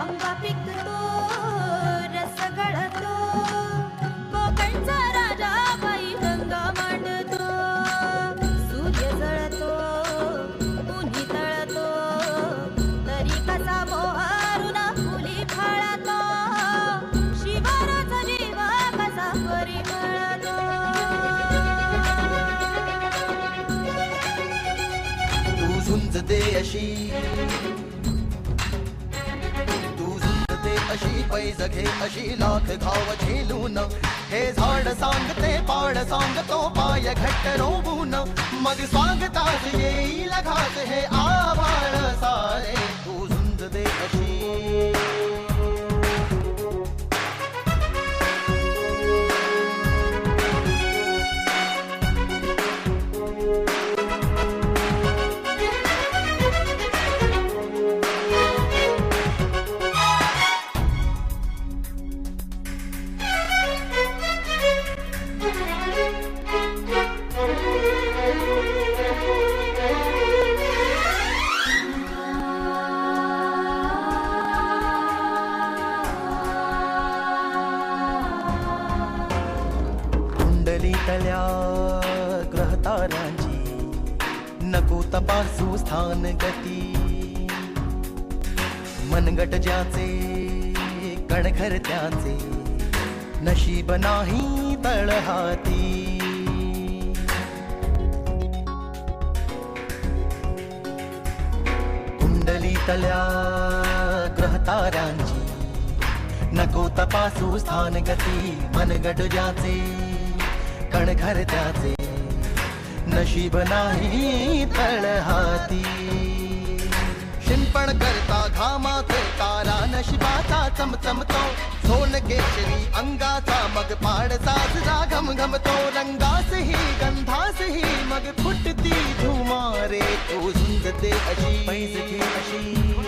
आंबा पिकतो रस गळतो कोकणचा राजा बाई गंगा मांडतो सूर्य जळतो उन्ही तळतो तरी कसा मोहरून फुली फाळतो शिवाराचा जीव कसा परिमळतो तू झुंजते अशी अशी पैज घे अशी लाख घाव झेलून हे झाड सांगते पाड सांगतो पाय घट्ट रोवून मग स्वागतास येईल घास हे आभाळ सारे तू झुंज दे अशी तळ्या ग्रहतारांची नको तपासू स्थान गती मनगट ज्याचे कणखर त्याचे नशीब नाही तळहाती कुंडली तळ्या ग्रहतारांची नको तपासू स्थान गती मनगट ज्याचे कणखर त्याचे नशीब नाही तळहाती शिंपण करता घामात तारा नशिबाचा चमचमतो सोन केशरी अंगाचा मग पाडसाचा घमघमतो रंगासही गंधासही मग फुटती धुमारे तू झुंजते अशी पैज घे अशी